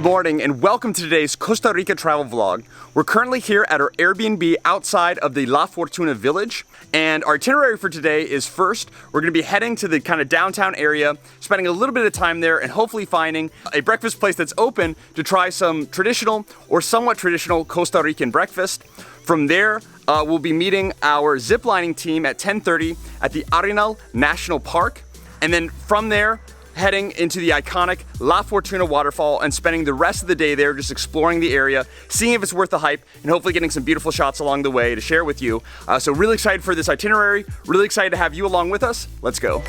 Good morning and welcome to today's Costa Rica travel vlog. We're currently here at our Airbnb outside of the La Fortuna village, and our itinerary for today is first, we're going to be heading to the kind of downtown area, spending a little bit of time there and hopefully finding a breakfast place that's open to try some traditional or somewhat traditional Costa Rican breakfast. From there, we'll be meeting our ziplining team at 10:30 at the Arenal National Park, and then from there, heading into the iconic La Fortuna waterfall and spending the rest of the day there just exploring the area, seeing if it's worth the hype, and hopefully getting some beautiful shots along the way to share with you. So really excited for this itinerary, really excited to have you along with us. Let's go.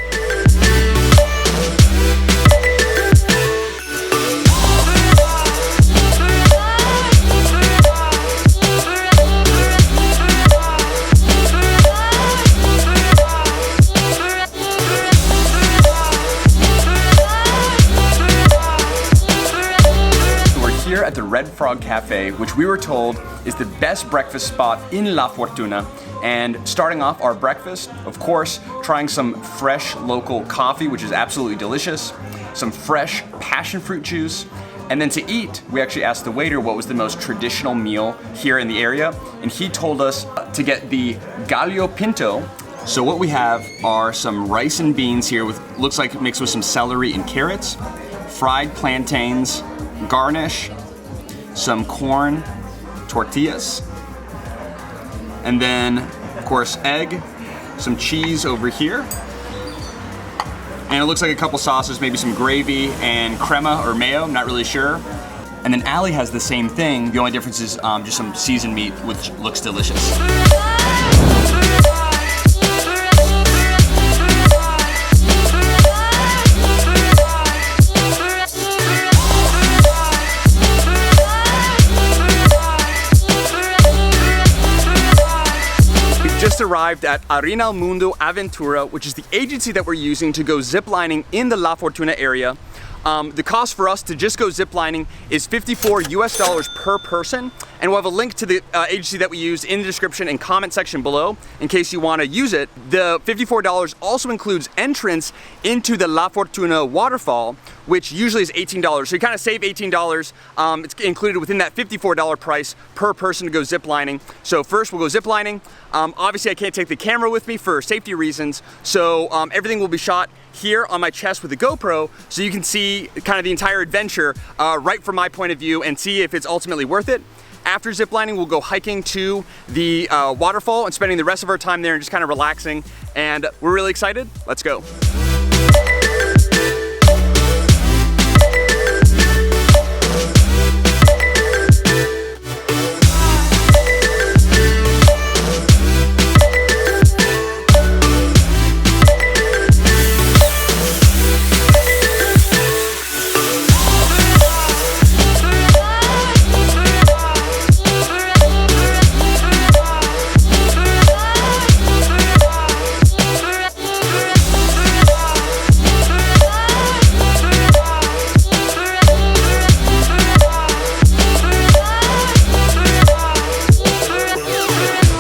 Here at the Red Frog Cafe, which we were told is the best breakfast spot in La Fortuna. And starting off our breakfast, of course, trying some fresh local coffee, which is absolutely delicious, some fresh passion fruit juice, and then to eat, we actually asked the waiter what was the most traditional meal here in the area, and he told us to get the gallo pinto. So what we have are some rice and beans here with, looks like mixed with some celery and carrots, fried plantains, garnish, some corn tortillas, and then of course egg, some cheese over here, and it looks like a couple sauces, maybe some gravy and crema or mayo, I'm not really sure. And then Ali has the same thing, the only difference is just some seasoned meat, which looks delicious. Just arrived at Arenal Mundo Aventura, which is the agency that we're using to go ziplining in the La Fortuna area. The cost for us to just go ziplining is $54 US per person, and we'll have a link to the agency that we use in the description and comment section below in case you want to use it. The $54 also includes entrance into the La Fortuna waterfall, which usually is $18. So you kind of save $18. It's included within that $54 price per person to go ziplining. So first we'll go ziplining. Obviously I can't take the camera with me for safety reasons, so everything will be shot here on my chest with a GoPro, so you can see kind of the entire adventure right from my point of view and see if it's ultimately worth it. After ziplining, we'll go hiking to the waterfall and spending the rest of our time there and just kind of relaxing, and we're really excited. Let's go.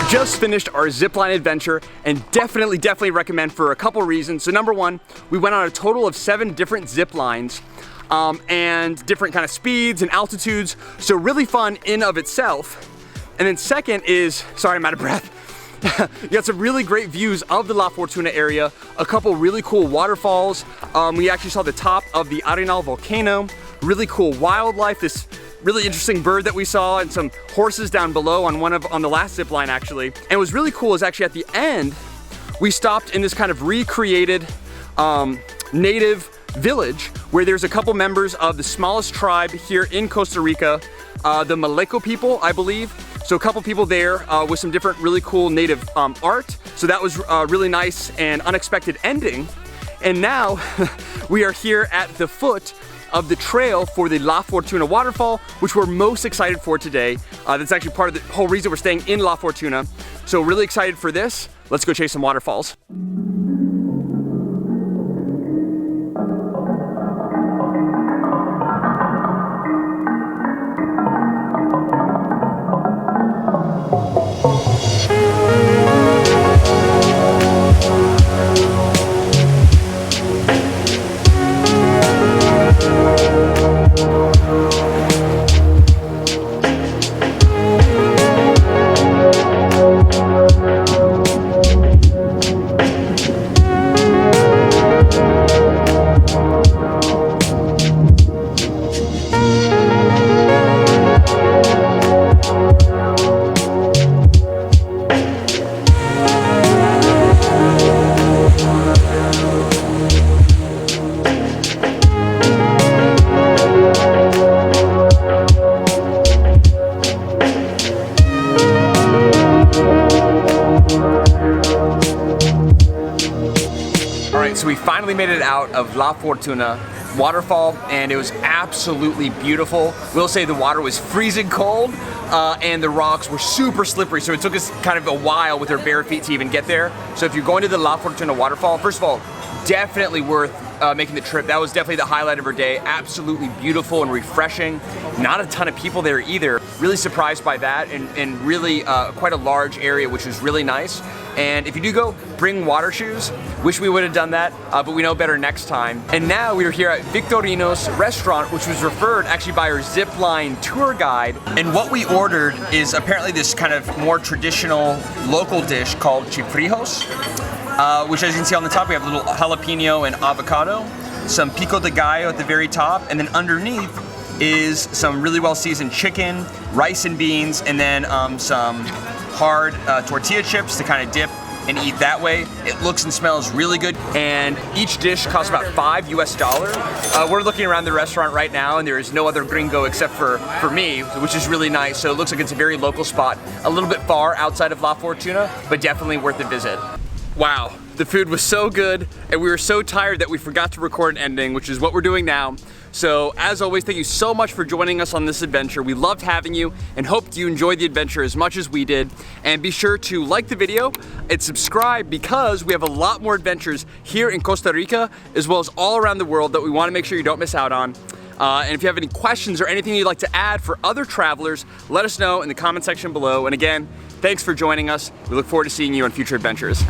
Just finished our zipline adventure and definitely recommend for a couple reasons. So number one, we went on a total of 7 different zip lines and different kind of speeds and altitudes. So really fun in of itself. And then second is, sorry, I'm out of breath. You got some really great views of the La Fortuna area, a couple really cool waterfalls. We actually saw the top of the Arenal volcano, really cool wildlife, this really interesting bird that we saw, and some horses down below on the last zip line actually. And what was really cool is actually at the end, we stopped in this kind of recreated native village where there's a couple members of the smallest tribe here in Costa Rica, the Maleco people, I believe. So a couple people there with some different really cool native art. So that was really nice and unexpected ending. And now we are here at the foot of the trail for the La Fortuna waterfall, which we're most excited for today. That's actually part of the whole reason we're staying in La Fortuna. So really excited for this. Let's go chase some waterfalls. So we finally made it out of La Fortuna waterfall, and it was absolutely beautiful. We'll say the water was freezing cold, and the rocks were super slippery, so it took us kind of a while with our bare feet to even get there. So if you're going to the La Fortuna waterfall, first of all, definitely worth making the trip. That was definitely the highlight of our day. Absolutely beautiful and refreshing. Not a ton of people there either. Really surprised by that, and really quite a large area, which was really nice. And if you do go, bring water shoes. Wish we would have done that, but we know better next time. And now we are here at Victorino's restaurant, which was referred actually by our Zipline tour guide. And what we ordered is apparently this kind of more traditional local dish called chifrijos, which, as you can see on the top, we have a little jalapeno and avocado, some pico de gallo at the very top, and then underneath is some really well seasoned chicken, rice and beans, and then some hard tortilla chips to kind of dip and eat that way. It looks and smells really good, and each dish costs about $5 US. We're looking around the restaurant right now, and there is no other gringo except for me, which is really nice. So it looks like it's a very local spot, a little bit far outside of La Fortuna, but definitely worth a visit. Wow, the food was so good, and we were so tired that we forgot to record an ending, which is what we're doing now. So as always, thank you so much for joining us on this adventure. We loved having you and hope you enjoyed the adventure as much as we did. And be sure to like the video and subscribe, because we have a lot more adventures here in Costa Rica as well as all around the world that we want to make sure you don't miss out on. And if you have any questions or anything you'd like to add for other travelers, let us know in the comment section below. And again, thanks for joining us. We look forward to seeing you on future adventures.